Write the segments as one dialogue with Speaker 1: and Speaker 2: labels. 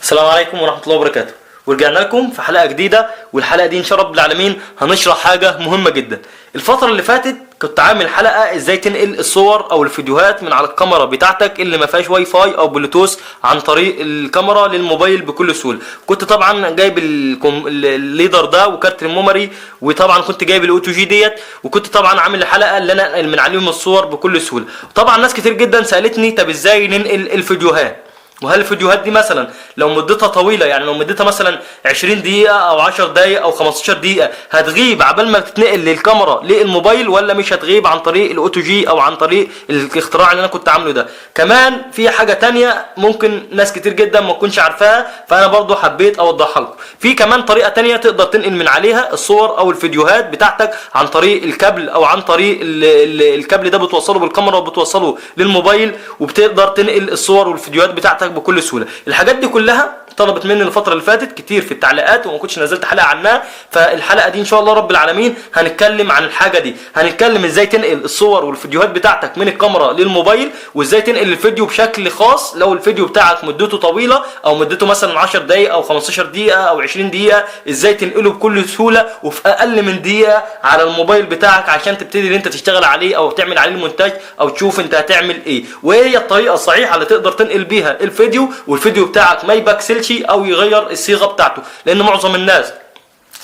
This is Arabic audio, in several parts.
Speaker 1: السلام عليكم ورحمة الله وبركاته. ورجعنا لكم في حلقة جديدة، والحلقة دي ان شاء رب العالمين هنشرح حاجة مهمة جدا. الفترة اللي فاتت كنت عامل حلقة ازاي تنقل الصور او الفيديوهات من على الكاميرا بتاعتك اللي ما فيهاش واي فاي او بلوتوث عن طريق الكاميرا للموبايل بكل سهولة. كنت طبعا جايب الليدر ده وكارت الميموري، وطبعا كنت جايب الاو تو جي ديت، وكنت طبعا عامل الحلقة اللي انا انقل من عليهم الصور بكل سهولة. طبعا ناس كتير جدا سألتني طب ازاي ننقل الفيديوهات، وهل الفيديوهات دي مثلا لو مدتها طويله، يعني لو مدتها مثلا 20 دقيقه او 10 دقائق او 15 دقيقه، هتغيب عبال ما تتنقل للكاميرا للموبايل ولا مش هتغيب عن طريق الاوتو جي او عن طريق الاختراع اللي انا كنت عامله ده؟ كمان في حاجه تانية ممكن ناس كتير جدا ما تكونش عارفاها، فانا برضو حبيت اوضحها لكم. في كمان طريقه تانية تقدر تنقل من عليها الصور او الفيديوهات بتاعتك عن طريق الكابل، او عن طريق الكابل ده بتوصله بالكاميرا وبتوصله للموبايل، وبتقدر تنقل الصور والفيديوهات بتاعتك بكل سهوله. الحاجات دي كلها طلبت مني الفتره اللي فاتت كتير في التعليقات، وما كنتش نزلت حلقه عنها. فالحلقه دي ان شاء الله رب العالمين هنتكلم عن الحاجه دي، هنتكلم ازاي تنقل الصور والفيديوهات بتاعتك من الكاميرا للموبايل، وازاي تنقل الفيديو بشكل خاص لو الفيديو بتاعك مدته طويله او مدته مثلا 10 دقائق او 15 دقيقه او 20 دقيقه، ازاي تنقله بكل سهوله وفي اقل من دقيقه على الموبايل بتاعك عشان تبتدي ان انت تشتغل عليه او تعمل عليه المونتاج او تشوف انت هتعمل ايه. وايه هي الطريقه الصحيحه اللي تقدر تنقل بيها الفيديو والفيديو بتاعك ما يبكسلش او يغير الصيغه بتاعته، لان معظم الناس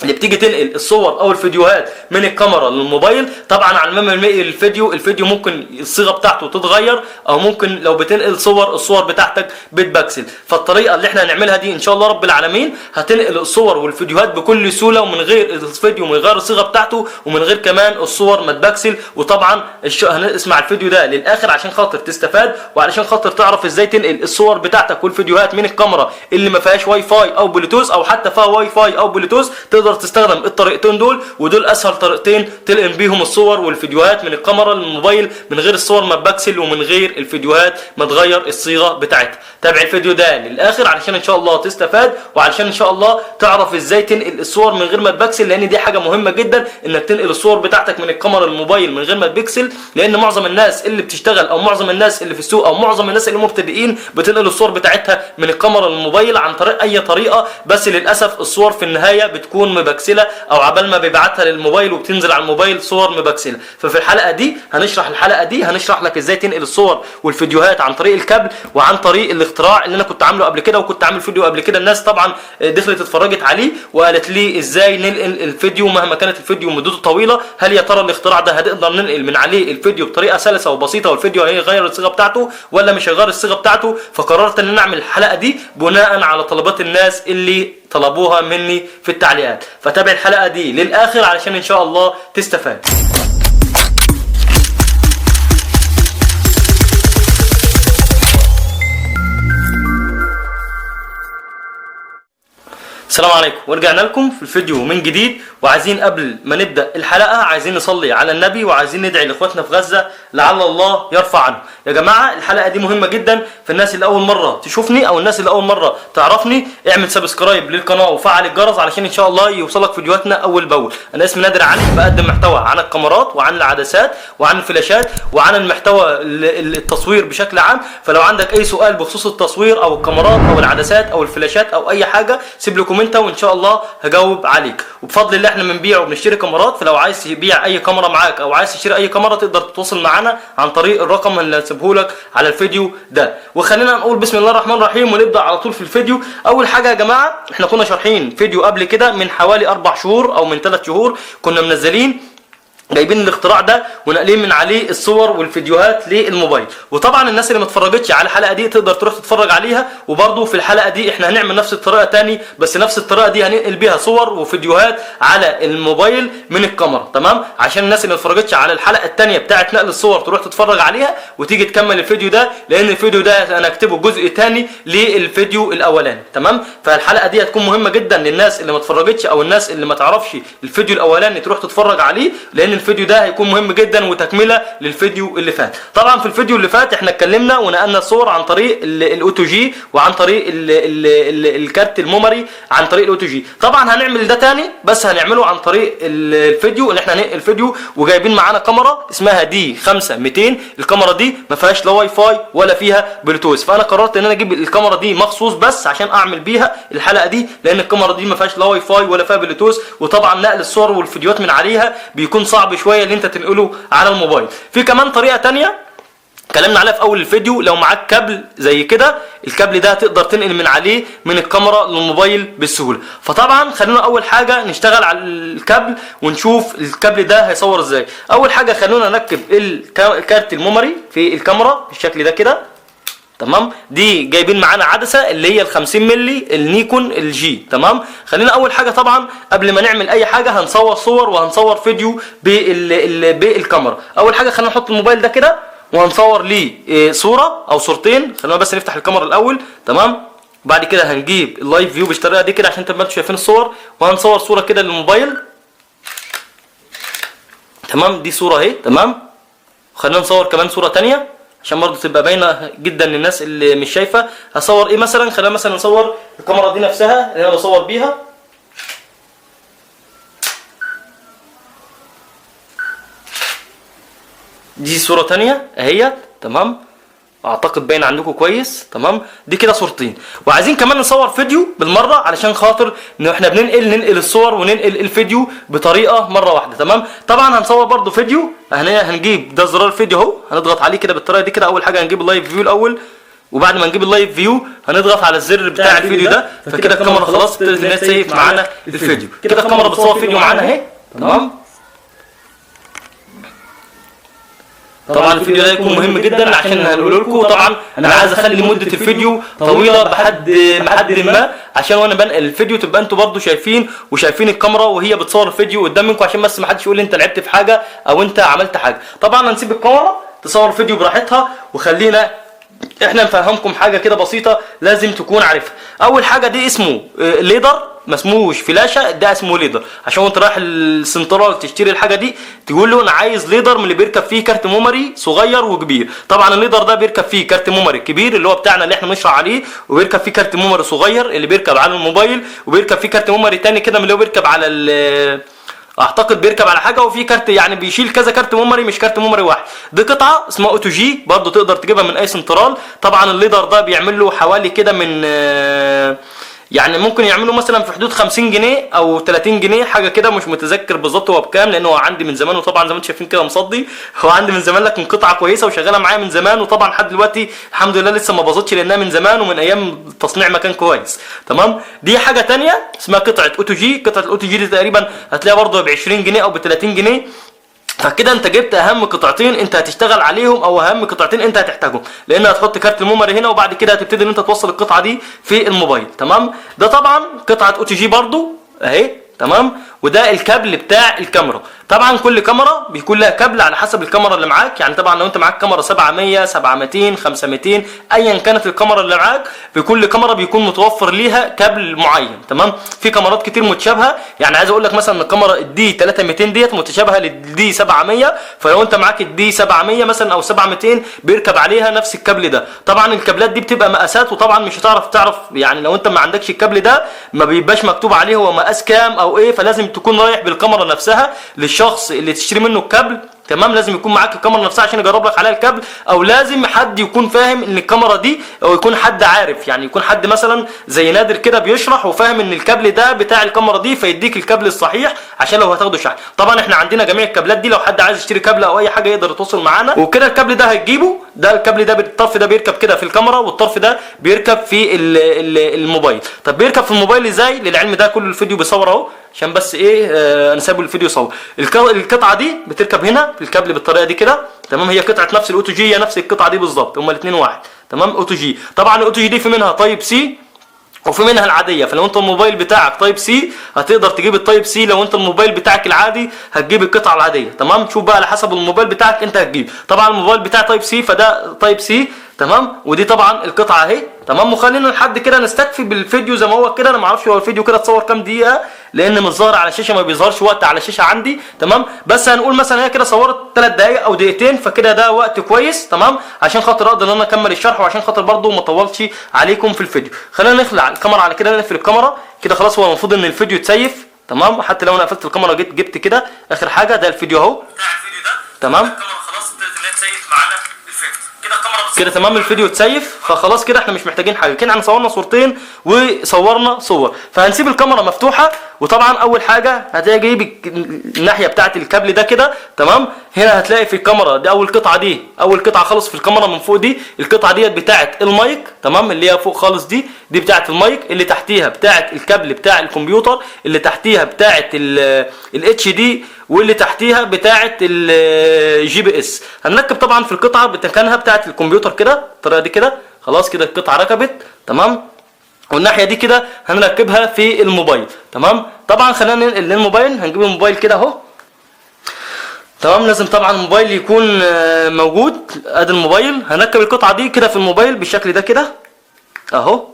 Speaker 1: اللي بتيجي تنقل الصور او الفيديوهات من الكاميرا للموبايل طبعا على ما بننقل الفيديو ممكن الصيغه بتاعته تتغير، او ممكن لو بتنقل الصور بتاعتك بتبكسل. فالطريقه اللي احنا هنعملها دي ان شاء الله رب العالمين هتنقل الصور والفيديوهات بكل سهوله، ومن غير الفيديو من غير الصيغه بتاعته، ومن غير كمان الصور ما تبكسل. وطبعا هنسمع الفيديو ده للاخر عشان خاطر تستفاد، وعلشان خاطر تعرف ازاي تنقل الصور بتاعتك والفيديوهات من الكاميرا اللي ما فيهاش واي فاي او بلوتوث، او حتى فيها واي فاي او بلوتوث تقدر تستخدم الطريقتين دول. ودول اسهل طريقتين تلقن بيهم الصور والفيديوهات من الكاميرا للموبايل من غير الصور ما تبكسل ومن غير الفيديوهات ما تغير الصيغه بتاعتها. تابع الفيديو ده للاخر علشان ان شاء الله تستفاد، وعلشان ان شاء الله تعرف ازاي تنقل الصور من غير ما تبكسل، لان دي حاجه مهمه جدا انك تنقل الصور بتاعتك من الكاميرا للموبايل من غير ما تبكسل. لان معظم الناس اللي بتشتغل او معظم الناس اللي في السوق او معظم الناس اللي مبتدئين بتنقل الصور بتاعتها من الكاميرا للموبايل عن طريق اي طريقه، بس للاسف الصور في النهايه بتكون مبكسله، او عبال ما بيبعتها للموبايل وبتنزل على الموبايل صور مبكسله. ففي الحلقه دي هنشرح لك ازاي تنقل الصور والفيديوهات عن طريق الكابل وعن طريق الاختراع اللي انا كنت عامله قبل كده، وكنت عامل فيديو قبل كده الناس طبعا دخلت اتفرجت عليه وقالت لي ازاي ننقل الفيديو مهما كانت الفيديو مدته طويله. هل يا ترى الاختراع ده هنقدر ننقل من عليه الفيديو بطريقه سلسه وبسيطه والفيديو هيغير الصيغه بتاعته ولا مش هيغير الصيغه بتاعته؟ فقررت ان انا اعمل الحلقه دي بناء على طلبات الناس اللي طلبوها مني في التعليقات. فتابع الحلقه دي للاخر علشان ان شاء الله تستفاد. السلام عليكم، ورجعنا لكم في الفيديو من جديد. وعايزين قبل ما نبدا الحلقه عايزين نصلي على النبي، وعايزين ندعي لاخواتنا في غزه لعل الله يرفع عنه. يا جماعه الحلقه دي مهمه جدا، في الناس اللي اول مره تشوفني او الناس اللي اول مره تعرفني اعمل سبسكرايب للقناه وفعل الجرس علشان ان شاء الله يوصلك فيديوهاتنا اول باول. انا اسمي نادر علي، بقدم محتوى عن الكاميرات وعن العدسات وعن الفلاشات وعن المحتوى التصوير بشكل عام. فلو عندك اي سؤال بخصوص التصوير او الكاميرات او العدسات او الفلاشات او اي حاجه سيب لي كومنت وان شاء الله هجاوب عليك. وبفضل الله احنا بنبيع وبنشتري كاميرات، فلو عايز تبيع اي كاميرا معاك او عايز تشتري اي كاميرا تقدر تتواصل معانا عن طريق الرقم اللي هنسيبه لك على الفيديو ده. وخلينا نقول بسم الله الرحمن الرحيم ونبدا على طول في الفيديو. اول حاجه يا جماعه احنا كنا شارحين فيديو قبل كده من حوالي 4 شهور او من 3 شهور، كنا منزلين جايبين الاختراع ده ونقلين من عليه الصور والفيديوهات للموبايل. وطبعا الناس اللي ما اتفرجتش على الحلقه دي تقدر تروح تتفرج عليها. وبرده في الحلقه دي احنا هنعمل نفس الطريقه تاني، بس نفس الطريقه دي هننقل بيها صور وفيديوهات على الموبايل من الكاميرا، تمام؟ عشان الناس اللي ما اتفرجتش على الحلقه الثانيه بتاعه نقل الصور تروح تتفرج عليها وتيجي تكمل الفيديو ده، لان الفيديو ده انا اكتبه جزء ثاني للفيديو الاولاني، تمام؟ فالحلقه دي هتكون مهمه جدا للناس اللي ما اتفرجتش او الناس اللي ما تعرفش الفيديو الاولاني تروح تتفرج عليه، لان الفيديو ده هيكون مهم جدا وتكمله للفيديو اللي فات. طبعا في الفيديو اللي فات احنا اتكلمنا ونقلنا الصور عن طريق الاوتو جي وعن طريق الكارت الميموري عن طريق الاوتو جي. طبعا هنعمل ده تاني بس هنعمله عن طريق الفيديو اللي احنا هننقل فيديو وجايبين معانا كاميرا اسمها دي 5200. الكاميرا دي ما فيهاش لا واي فاي ولا فيها بلوتوث، فانا قررت ان انا اجيب الكاميرا دي مخصوص بس عشان اعمل بيها الحلقه دي، لان الكاميرا دي ما فيهاش لا واي فاي ولا فيها بلوتوث، وطبعا نقل الصور والفيديوهات من عليها بيكون صعب شويه اللي انت تنقله على الموبايل. في كمان طريقه تانية اتكلمنا عليها في اول الفيديو، لو معاك كابل زي كده الكابل ده تقدر تنقل من عليه من الكاميرا للموبايل بالسهوله. فطبعا خلونا اول حاجه نشتغل على الكابل ونشوف الكابل ده هيصور ازاي. اول حاجه خلونا نركب الكارت الميموري في الكاميرا بالشكل ده كده، تمام. دي جايبين معانا عدسه اللي هي ال 50 مللي النيكون الجي، تمام. خلينا اول حاجه طبعا قبل ما نعمل اي حاجه هنصور صور وهنصور فيديو بالكاميرا. اول حاجه خلينا نحط الموبايل ده كده وهنصور ليه صوره او صورتين. خلينا بس نفتح الكاميرا الاول، تمام. بعد كده هنجيب اللايف فيو بالطريقه دي كده عشان تبقوا انتوا شايفين الصور، وهنصور صوره كده للموبايل، تمام. دي صوره اهي، تمام. خلينا نصور كمان صوره ثانيه عشان برضه تبقى باينه جدا للناس اللي مش شايفه. هصور ايه مثلا؟ خلينا مثلا نصور الكاميرا دي نفسها اللي انا بصور بيها، دي صوره ثانيه اهي، تمام. اعتقد باين عندكم كويس، تمام. دي كده صورتين، وعايزين كمان نصور فيديو بالمره علشان خاطر ان احنا ننقل الصور وننقل الفيديو بطريقه مره واحده، تمام. طبعا هنصور برضو فيديو، هنجيب ده زرار الفيديو اهو، هنضغط عليه كده بالطريقه دي كده. اول حاجه هنجيب اللايف فيو الاول، وبعد ما نجيب اللايف فيو هنضغط على الزر بتاع الفيديو ده، فكده الكاميرا خلاص ابتدت انها تسيف معانا الفيديو. كده الكاميرا بتصور فيديو معانا اهي، تمام. طبعا الفيديو ده يكون مهم جدا عشان هنقول لكم. طبعا انا عايز اخلي مده الفيديو طويله بحد ما عشان وانا بنقل الفيديو تبقى انتوا برضو شايفين وشايفين الكاميرا وهي بتصور الفيديو قدام منكم، عشان بس ما حدش يقول انت لعبت في حاجه او انت عملت حاجه. طبعا هنسيب الكاميرا تصور الفيديو براحتها، وخلينا احنا نفهمكم حاجه كده بسيطه لازم تكون عارفها. اول حاجه دي اسمه ليدر، ما اسموش فلاشه، ده اسمه ليدر. عشان وانت رايح السنترال تشتري الحاجه دي تقول له انا عايز ليدر من اللي بيركب فيه كارت ميموري صغير وكبير. طبعا الليدر ده بيركب فيه كارت ميموري كبير اللي هو بتاعنا اللي احنا بنشرح عليه، وبيركب فيه كارت ميموري صغير اللي بيركب على الموبايل، وبيركب فيه كارت ميموري تاني كده من اللي هو بيركب على اعتقد بيركب على حاجه، وفي كارت يعني بيشيل كذا كارت ميموري مش كارت ميموري واحد. دي قطعه اسمها اوتو جي برضه تقدر تجيبها من اي سنترال. طبعا الليدر ده بيعمل له حوالي كده من يعني ممكن يعملوا مثلا في حدود 50 جنيه او 30 جنيه حاجه كده، مش متذكر بالظبط هو بكام لانه هو عندي من زمان، وطبعا زي ما انتم شايفين كده مصدي هو عندي من زمان، لكن قطعه كويسه وشغاله معايا من زمان، وطبعا لحد دلوقتي الحمد لله لسه ما باظتش لانها من زمان ومن ايام تصنيع مكان كويس، تمام. دي حاجه ثانيه اسمها قطعه اوتو جي. قطعه الاوتو جي دي تقريبا هتلاقيها برضه ب 20 جنيه او ب 30 جنيه. فكده انت جبت اهم قطعتين انت هتشتغل عليهم او اهم قطعتين انت هتحتاجهم، لان هتحط كارت الميموري هنا وبعد كده هتبتدي ان انت توصل القطعه دي في الموبايل، تمام. ده طبعا قطعه اوتو جي برضو اهي، تمام. وده الكابل بتاع الكاميرا. طبعا كل كاميرا بيكون لها كابل على حسب الكاميرا اللي معاك، يعني طبعا لو انت معاك كاميرا 700 700 500 ايا كانت الكاميرا اللي معاك، في كل كاميرا بيكون متوفر ليها كابل معين، تمام. في كاميرات كتير متشابهه، يعني عايز اقول لك مثلا ان الكاميرا الدي 3200 ديت متشابهه للدي 700، فلو انت معاك الدي 700 مثلا او 700 بيركب عليها نفس الكابل ده. طبعا الكابلات دي بتبقى مقاسات، وطبعا مش هتعرف يعني لو انت ما عندكش الكابل ده ما بيبقاش مكتوب عليه هو مقاس كام او ايه، فلازم تكون رايح بالكاميرا نفسها للشخص اللي تشتري منه الكابل، تمام. لازم يكون معاك الكاميرا نفسها عشان يجرب لك عليها الكابل، او لازم حد يكون فاهم ان الكاميرا دي، او يكون حد عارف، يعني يكون حد مثلا زي نادر كده بيشرح وفاهم ان الكابل ده بتاع الكاميرا دي فيديك الكابل الصحيح عشان لو هتاخده شحن. طبعا احنا عندنا جميع الكابلات دي، لو حد عايز يشتري كابل او اي حاجه يقدر يتواصل معانا. وكده الكابل ده هتجيبه، ده الكابل ده الطرف ده بيركب كده في الكاميرا، والطرف ده بيركب في الموبايل. طب بيركب في الموبايل ازاي؟ للعلم ده كل الفيديو بيصور اهو عشان بس ايه انا سايبه الفيديو يصور. القطعه دي بتركب هنا في الكابل بالطريقه دي كده، تمام. هي قطعه نفس الاوتو جي، هي نفس القطعه دي بالظبط، هما الاثنين واحد، تمام. اوتو جي. طبعا الاوتو جي دي في منها تايب سي وفي منها العاديه، فلو انت الموبايل بتاعك تايب سي هتقدر تجيب التايب سي، لو انت الموبايل بتاعك العادي هتجيب القطعه العاديه، تمام. شوف بقى على حسب الموبايل بتاعك انت هتجيب. طبعا الموبايل بتاع تايب سي فده تايب سي، تمام. ودي طبعا القطعه اهي، تمام. وخلينا لحد كده نستكفي بالفيديو زي ما هو كده. انا ما اعرفش هو الفيديو كده اتصور كام دقيقه، لان مش ظاهر على الشاشه، ما بيظهرش وقت على الشاشه عندي. تمام، بس هنقول مثلا هي كده صورت 3 دقائق او دقيقتين، فكده ده وقت كويس. تمام، عشان خاطر اقدر ان انا اكمل الشرح، وعشان خاطر برضو ما اطولش عليكم في الفيديو. خلينا نخلع الكاميرا على كده، نقفل الكاميرا كده خلاص. هو المفروض ان الفيديو يتسيف. تمام، حتى لو انا قفلت الكاميرا جبت كده اخر حاجه، ده الفيديو اهو بتاع الفيديو ده. تمام، الكاميرا خلاص ابتدت ان هي تسيف معانا الفيديو كده. الكاميرا كده تمام، الفيديو اتسيف، فخلاص كده احنا مش محتاجين حاجه. كده احنا صورنا صورتين وصورنا صور، فهنسيب الكاميرا مفتوحه. وطبعا اول حاجه هتلاقي جايب الناحيه بتاعه الكابل ده كده. تمام، هنا هتلاقي في الكاميرا دي اول قطعه، دي اول قطعه خالص في الكاميرا من فوق، دي القطعه ديت بتاعه المايك. تمام، اللي هي فوق خالص دي بتاعه المايك، اللي تحتيها بتاعه الكابل بتاع الكمبيوتر، اللي تحتيها بتاعه الاتش دي، واللي تحتيها بتاعه الجي بي اس. هنركب طبعا في القطعه بتكانها بتاعه الكمبيوتر كده بالطريقه دي كده. خلاص كده القطعه ركبت. تمام، والناحيه دي كده هنركبها في الموبايل. تمام، طبعا خلينا ننقل للموبايل. هنجيب الموبايل كده اهو. تمام، لازم طبعا الموبايل يكون موجود. ادي الموبايل، هنركب القطعه دي كده في الموبايل بالشكل ده كده اهو.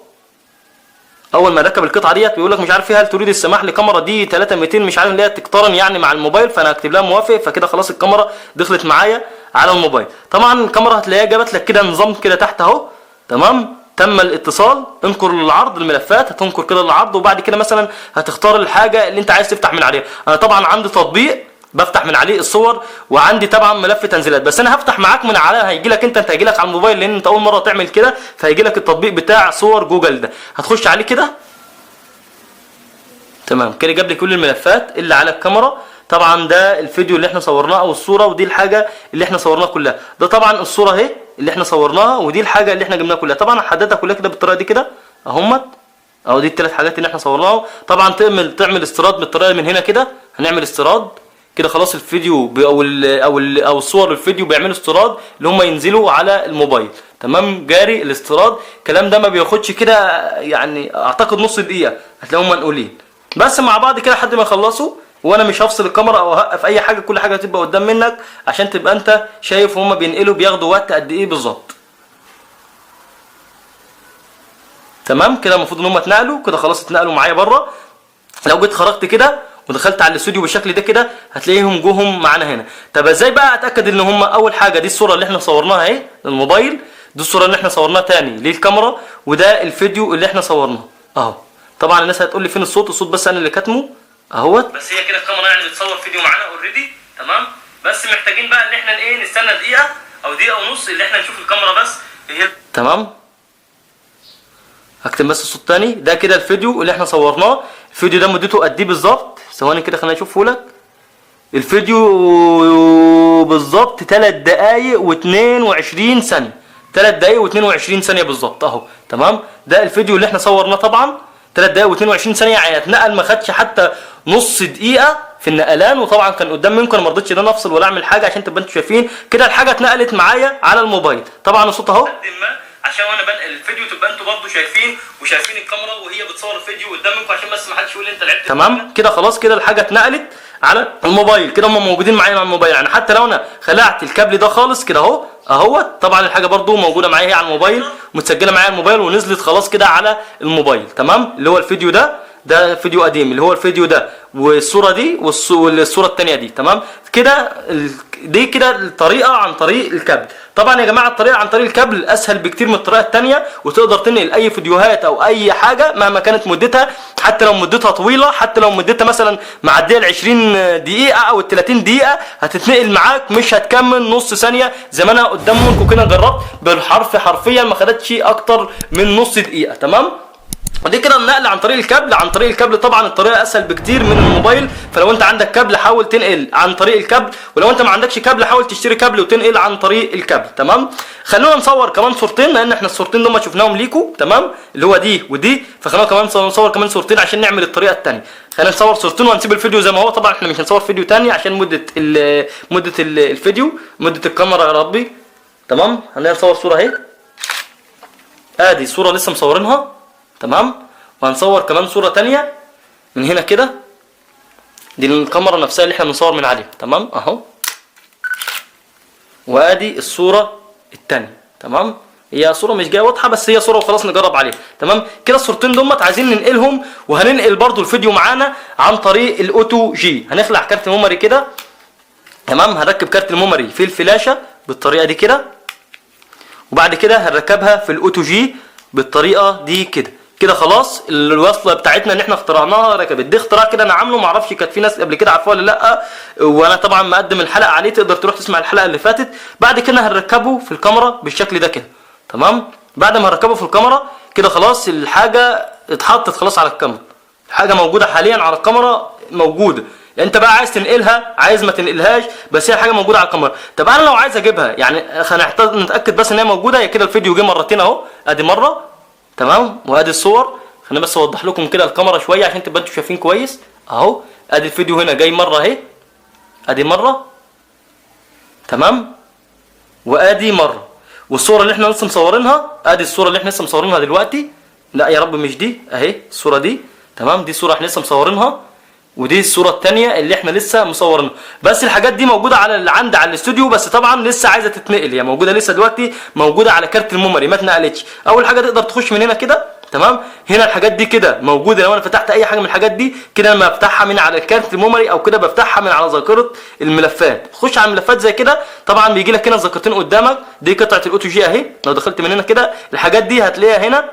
Speaker 1: اول ما اركب القطعه ديت بيقول لك مش عارف فيها هل تريد السماح لكاميرا دي 3200 مش عارف اللي هي تقترن يعني مع الموبايل، فانا هكتب لها موافق. فكده خلاص الكاميرا دخلت معايا على الموبايل. طبعا الكاميرا هتلاقيها جابت لك كده نظام كده تحت اهو. تمام، تم الاتصال، انقر للعرض الملفات، هتنقر كده للعرض، وبعد كده مثلا هتختار الحاجه اللي انت عايز تفتح من عليها. انا طبعا عندي تطبيق بفتح من عليه الصور، وعندي طبعا ملف تنزيلات، بس انا هفتح معاك من على هيجي لك انت هيجي لك على الموبايل لان انت اول مره تعمل كده، فهيجي لك التطبيق بتاع صور جوجل ده، هتخش عليه كده. تمام، كده جاب لي كل الملفات اللي على الكاميرا. طبعا ده الفيديو اللي احنا صورناه او الصوره، ودي الحاجه اللي احنا صورناها كلها. ده طبعا الصوره اهي اللي احنا صورناها، ودي الحاجه اللي احنا جبناها كلها. طبعا هحددها كلها كده بالطريقه دي كده اهمت اهو. دي الثلاث حاجات اللي احنا صورناها. طبعا تعمل استيراد بالطريقه من هنا كده. هنعمل استيراد كده خلاص. الفيديو او الصور الفيديو بيعملوا استيراد اللي هم ينزلوا على الموبايل. تمام، جاري الاستيراد. الكلام ده ما بياخدش كده يعني اعتقد نص دقيقه هتلاقيهم منقولين بس مع بعض كده لحد ما يخلصوا. وانا مش هفصل الكاميرا او اوقف اي حاجه، كل حاجه هتبقى قدام منك عشان تبقى انت شايف هما بينقلوا بياخدوا وقت قد ايه بالظبط. تمام، كده المفروض ان هما اتنقلوا كده خلاص، اتنقلوا معايا بره. لو جيت خرجت كده ودخلت على الاستوديو بالشكل ده كده هتلاقيهم جوهم معانا هنا. طب ازاي بقى اتاكد ان هم؟ اول حاجه دي الصوره اللي احنا صورناها اهي للموبايل، دي الصوره اللي احنا صورناها تاني للكاميرا، وده الفيديو اللي احنا صورناه اهو. طبعا الناس هتقول لي فين الصوت؟ الصوت بس انا اللي كاتمه اهوت. بس هي كده الكاميرا يعني بتصور فيديو معانا اوريدي. تمام، بس محتاجين بقى ان احنا ايه نستنى دقيقه او دقيقه ونص اللي احنا نشوف الكاميرا بس هي. تمام، هكتب بس الصوت تاني. ده كده الفيديو اللي احنا صورناه. الفيديو ده مدته قد ايه بالظبط؟ ثواني كده خلينا نشوفه لك. الفيديو بالظبط 3 دقايق و22 ثانيه. 3 دقايق و22 ثانيه بالظبط اهو. تمام، ده الفيديو اللي احنا صورناه طبعا 3 دقايق و22 ثانيه، يعني اتنقل ما خدش حتى نص دقيقه في النقلان. وطبعا كان قدام منكم، انا ما رضيتش ان انا افصل ولا اعمل حاجه عشان تبقى انتوا شايفين كده الحاجه اتنقلت معايا على الموبايل. طبعا الصوت اهو عشان وانا بنقل الفيديو تبقى انتوا برضه شايفين وشايفين الكاميرا وهي بتصور الفيديو قدامكم عشان بس ما حدش يقول لي انت لعبت. تمام، كده خلاص كده الحاجه اتنقلت على الموبايل. كده هم موجودين معايا على الموبايل، يعني حتى لو انا خلعت الكابل ده خالص كده اهو اهوت، طبعا الحاجه برضه موجوده معايا على الموبايل، متسجله معايا على الموبايل ونزلت خلاص كده على الموبايل. تمام، اللي هو الفيديو ده فيديو قديم اللي هو الفيديو ده، والصوره دي والصوره الثانيه دي. تمام، كده دي كده الطريقه عن طريق الكابل. طبعا يا جماعه الطريقه عن طريق الكابل اسهل بكتير من الطريقه الثانيه، وتقدر تنقل اي فيديوهات او اي حاجه مهما كانت مدتها، حتى لو مدتها طويله، حتى لو مدتها مثلا معديه ال 20 دقيقه او ال 30 دقيقه هتتنقل معاك، مش هتكمل نص ثانيه زي ما انا قدامكم كده جربت بالحرف حرفيا ما خدتش اكتر من نص دقيقه. تمام، ودي كده النقل عن طريق الكابل. عن طريق الكابل طبعا الطريقه اسهل بكتير من الموبايل، فلو انت عندك كابل حاول تنقل عن طريق الكابل، ولو انت ما عندكش كابل حاول تشتري كابل وتنقل عن طريق الكابل. تمام، خلونا نصور كمان صورتين لان احنا الصورتين دول ما شفناهم ليكم. تمام، اللي هو دي ودي، فخلونا كمان نصور كمان صورتين عشان نعمل الطريقه الثانيه. خلينا نصور صورتين وهنسيب الفيديو زي ما هو. طبعا احنا مش هنصور فيديو ثاني عشان مده الفيديو، مده الكاميرا يا ربي. تمام، هنصور صوره اهي، ادي الصوره لسه مصورينها. تمام، وهنصور كمان صورة تانية من هنا كده، دي الكاميرا نفسها اللي احنا بنصور من عليها. تمام اهو، وادي الصورة التانية. تمام، هي صوره مش جايه واضحه بس هي صوره وخلاص نجرب عليها. تمام كده الصورتين دول عايزين ننقلهم، وهننقل برضو الفيديو معانا عن طريق الاوتو جي. هنخلع كارت الميموري كده. تمام هنركب كارت الميموري في الفلاشه بالطريقه دي كده، وبعد كده هنركبها في الاوتو جي بالطريقه دي كده. كده خلاص الوصله بتاعتنا اللي احنا اخترعناها ركبت. دي اختراع كده انا عامله، معرفش كانت في ناس قبل كده عارفاه ولا لا، وانا طبعا مقدم الحلقه عليه، تقدر تروح تسمع الحلقه اللي فاتت. بعد كده هنركبه في الكاميرا بالشكل ده كده. تمام بعد ما هركبه في الكاميرا كده خلاص الحاجه اتحطت خلاص على الكاميرا، الحاجه موجوده حاليا على الكاميرا موجوده. انت بقى عايز تنقلها عايز ما تنقلهاش، بس هي حاجه موجوده على الكاميرا. طب انا لو عايز اجيبها يعني هنحتاج نتاكد بس ان هي موجوده. هي كده الفيديو جه مرتين اهو، ادي مره تمام وادي الصور. خليني بس اوضح لكم كده الكاميرا شويه عشان تبقى انتوا شايفين كويس اهو. ادي الفيديو هنا جاي مره اهي، ادي مره تمام، وادي مره. والصوره اللي احنا لسه مصورينها ادي الصوره اللي احنا لسه مصورينها دلوقتي. لا يا رب مش دي اهي الصوره دي. تمام دي الصوره احنا لسه مصورينها، ودي الصوره الثانيه اللي احنا لسه مصورينها. بس الحاجات دي موجوده على الاستوديو، بس طبعا لسه عايزه تتنقل. هي موجوده لسه دلوقتي موجوده على كارت الميموري ما اتنقلتش. اول حاجه تقدر تخش من هنا كده. تمام هنا الحاجات دي كده موجوده. لو انا فتحت اي حاجه من الحاجات دي كده لما بفتحها من على الكارت الميموري او كده بفتحها من على ذاكره الملفات. خش على الملفات زي كده طبعا بيجي لك هنا ذاكرتين قدامك. دي قطعه الاوتو جي اهي. لو دخلت من هنا كده الحاجات دي هتلاقيها هنا،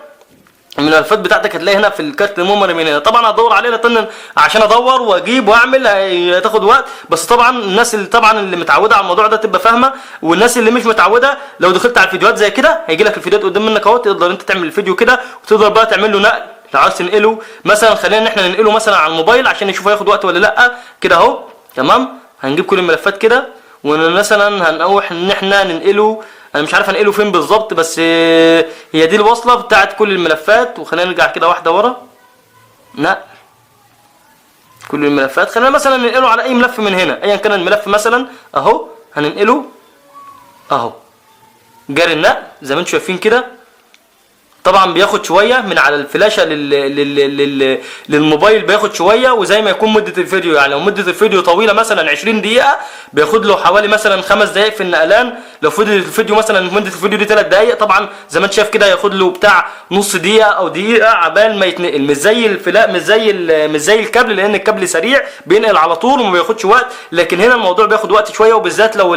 Speaker 1: الملفات بتاعتك هتلاقي هنا في الكارت الميموري من هنا. طبعا هدور عليها لان عشان ادور واجيب واعمل هتاخد وقت، بس طبعا الناس اللي طبعا اللي متعوده على الموضوع ده تبقى فاهمه، والناس اللي مش متعوده لو دخلت على الفيديوهات زي كده هيجي لك الفيديوهات قدام منك اهو. تقدر انت تعمل الفيديو كده وتقدر بقى تعمل له نقل. لو عايز تنقله مثلا خلينا احنا ننقله مثلا على الموبايل عشان نشوف هياخد وقت ولا لا كده اهو. تمام هنجيب كل الملفات كده ومثلا هنروح ان احنا ننقله. انا مش عارف هنقله فين بالظبط، بس هي دي الوصله بتاعت كل الملفات. وخلينا نرجع كده واحده ورا. لا كل الملفات خلينا مثلا ننقله على اي ملف من هنا ايا كان الملف مثلا اهو. هننقله اهو جاري النقل زي ما انتم شايفين كده. طبعا بياخد شويه من على الفلاشه للموبايل بياخد شويه، وزي ما يكون مده الفيديو يعني لو مده الفيديو طويله مثلا 20 دقيقه بياخد له حوالي مثلا 5 دقائق في النقلان. لو فضل الفيديو مثلا مده الفيديو دي 3 دقائق طبعا زي ما انت شايف كده هياخد له بتاع نص دقيقه او دقيقه عبال ما يتنقل. مش زي الفلاء مش زي الكابل، لان الكابل سريع بينقل على طول وما بياخدش وقت. لكن هنا الموضوع بياخد وقت شويه، وبالذات لو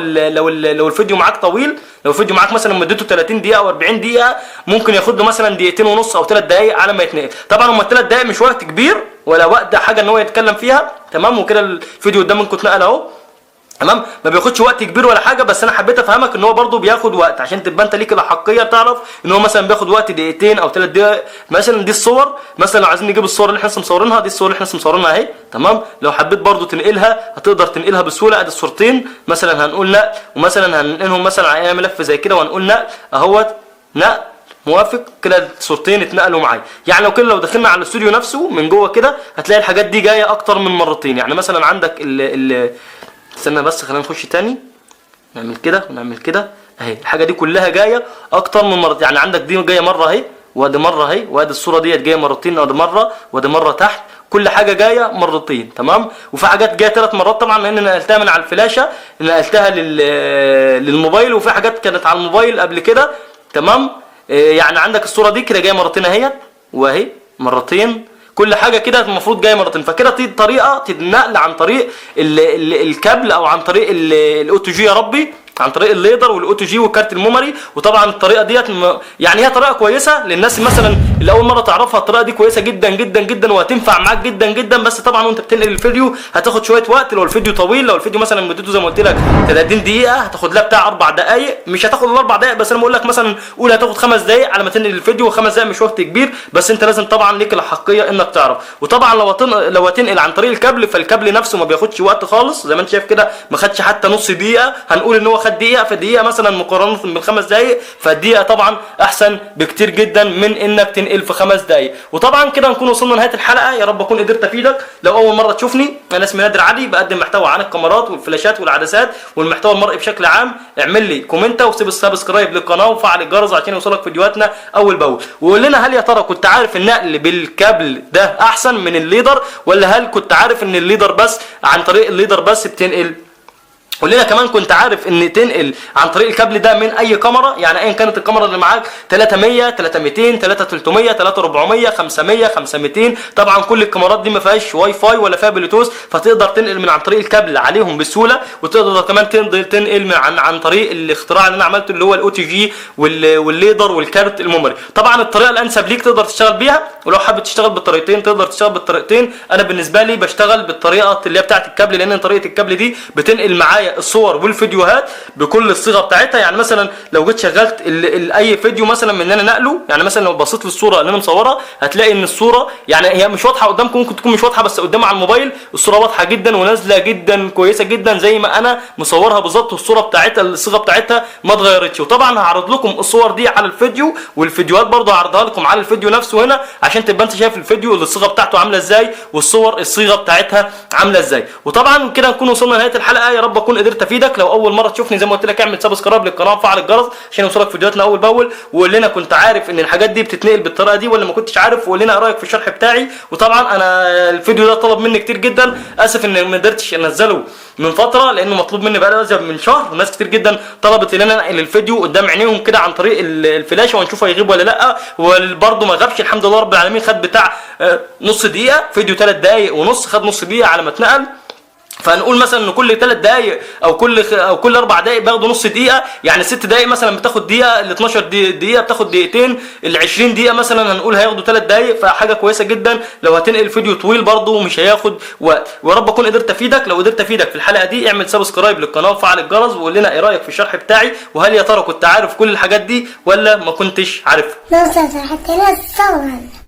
Speaker 1: الفيديو معاك طويل. لو الفيديو معاك مثلا مدته 30 دقيقه او 40 دقيقه ممكن ياخد له مثلا دقيقتين ونص او 3 دقائق على ما يتنقل. طبعا هم 3 دقائق مش وقت كبير ولا وقت حاجه ان هو يتكلم فيها. تمام وكده الفيديو قدام منكم اتنقل اهو. تمام ما بياخدش وقت كبير ولا حاجه، بس انا حبيت افهمك ان هو برده بياخد وقت عشان تبقى انت ليك الاحقيه تعرف ان هو مثلا بياخد وقت دقيقتين او 3 دقائق. مثلا دي الصور مثلا لو عايزين نجيب الصور اللي احنا لسه مصورينها، دي الصور اللي احنا لسه مصورينها اهي. تمام لو حبيت برده تنقلها هتقدر تنقلها بسهوله. ادي الصورتين مثلا هنقول نقل، ومثلا هننقلهم مثلا على اي ملف زي كده وهنقول نقل اهوت نقل موافق كده. الصورتين اتنقلوا معايا. يعني لو كده لو دخلنا على الاستوديو نفسه من جوه كده هتلاقي الحاجات دي جايه اكتر من مرتين. يعني مثلا عندك استنى بس خلينا نخش تاني نعمل كده ونعمل كده اهي. الحاجه دي كلها جايه اكتر من مره. يعني عندك دي جايه مره اهي، وادي مره اهي، وادي الصوره ديت جايه مرتين، وادي مره وادي مره تحت. كل حاجه جايه مرتين. تمام وفي حاجات جايه 3 مرات طبعا لان انا نقلتها من على الفلاشه نقلتها للموبايل، وفي حاجات كانت على الموبايل قبل كده. تمام يعني عندك الصوره دي كده جايه مرتين اهي، واهي مرتين. كل حاجه كده المفروض جايه مرتين. فكده طريقه النقل عن طريق الكابل او عن طريق الاوتو جي يا ربي، عن طريق الليدر والاوتو جي والكارت الميموري. وطبعا الطريقه ديت يعني هي طريقه كويسه للناس مثلا اللي اول مره تعرفها. الطريقه دي كويسه جدا جدا جدا وهتنفع معاك جدا جدا. بس طبعا وانت بتنقل الفيديو هتاخد شويه وقت. لو الفيديو طويل، لو الفيديو مثلا مدته زي ما قلت لك 30 دقيقه هتاخد لها بتاع 4 دقائق. مش هتاخد ال 4 دقائق، بس انا بقول لك مثلا قول هتاخد 5 دقائق على ما تنقل الفيديو. 5 دقائق مش وقت كبير، بس انت لازم طبعا ليك الاحقيه انك تعرف. وطبعا لو هتنقل عن طريق الكابل فالكابل نفسه ما بياخدش وقت خالص. زي ما انت شايف كده ما خدش حتى نص دقيقه. هنقول ان هو خد دقيقه، فدقيقه مثلا مقارنه بالخمس دقائق فالدقيقه طبعا احسن بكتير جدا من انك تنقل في 5 دقائق. وطبعا كده نكون وصلنا لنهايه الحلقه. يا رب اكون قدرت افيدك. لو اول مره تشوفني انا اسمي نادر علي، بقدم محتوى عن الكاميرات والفلاشات والعدسات والمحتوى المرئي بشكل عام. اعمل لي كومنت وسيب السبسكرايب للقناه وفعل الجرس عشان يوصلك فيديوهاتنا اول باول. وقول لنا هل يا ترى كنت عارف النقل بالكابل ده احسن من الليدر، ولا هل كنت عارف ان الليدر بس عن طريق الليدر بس بتنقل؟ قول لنا كمان كنت عارف ان تنقل عن طريق الكابل ده من اي كاميرا، يعني ايا كانت الكاميرا اللي معاك 3100 3200 3300 3400 500 5200. طبعا كل الكاميرات دي ما فيهاش واي فاي ولا فيها بلوتوث، فتقدر تنقل من عن طريق الكابل عليهم بسهوله، وتقدر كمان تنقل من عن طريق الاختراع اللي انا عملته اللي هو الاو تي جي والليدر والكارت الميموري. طبعا الطريقه الانسب ليك تقدر تشتغل بيها، ولو حابب تشتغل بالطريقتين تقدر تشتغل بالطريقتين. انا بالنسبه لي بشتغل بالطريقه اللي هي بتاعه الكابل، لان طريقه الكابل دي بتنقل معايا الصور والفيديوهات بكل الصيغه بتاعتها. يعني مثلا لو جيت شغلت اي فيديو مثلا من انا نقله، يعني مثلا لو بصيت للصوره اللي انا مصورها هتلاقي ان الصوره يعني هي مش واضحه قدامكم، ممكن تكون مش واضحه، بس قدامها على الموبايل الصوره واضحه جدا ونازله جدا كويسه جدا زي ما انا مصورها بالظبط، والصوره بتاعتها الصيغه بتاعتها ما اتغيرتش. وطبعا هعرض لكم الصور دي على الفيديو، والفيديوهات برضه هعرضها لكم على الفيديو نفسه هنا، عشان تبقى انت شايف الفيديو اللي الصيغه بتاعته عامله ازاي والصور الصيغه بتاعتها عامله ازاي. وطبعا كده نكون وصلنا لنهايه الحلقه، يا رب اكون قدرت افيدك. لو اول مره تشوفني زي ما قلت لك اعمل سبسكرايب للقناه وفعل الجرس عشان يوصلك فيديوهاتنا اول باول، وقول لنا كنت عارف ان الحاجات دي بتتنقل بالطريقه دي ولا ما كنتش عارف، وقول لنا ايه رايك في الشرح بتاعي. وطبعا انا الفيديو ده طلب مني كتير جدا، اسف ان ما قدرتش انزله من فتره لانه مطلوب مني بقى له من شهر، وناس كتير جدا طلبت ان انا انقل الفيديو قدام عينيهم كده عن طريق الفلاشه ونشوف هيغيب ولا لا، وبرده ما غابش الحمد لله رب العالمين. خد بتاع نص دقيقه، فيديو 3 دقايق ونص خد نص دقيقه على ما اتنقل. فنقول مثلا ان كل 3 دقائق او كل 4 دقائق باخدوا نص دقيقه، يعني 6 دقائق مثلا بتاخد دقيقه، ال 12 دقيقه بتاخد دقيقتين، ال 20 دقيقه مثلا هنقول هياخدوا 3 دقائق، فحاجه كويسه جدا. لو هتنقل فيديو طويل برضه مش هياخد وقت. ويا رب اكون قدرت افيدك. لو قدرت افيدك في الحلقه دي اعمل سبسكرايب للقناه وفعل الجرس، وقول لنا ايه رايك في الشرح بتاعي، وهل يا ترى كنت عارف كل الحاجات دي ولا ما كنتش عارفها.
Speaker 2: لو شرحت لنا الصور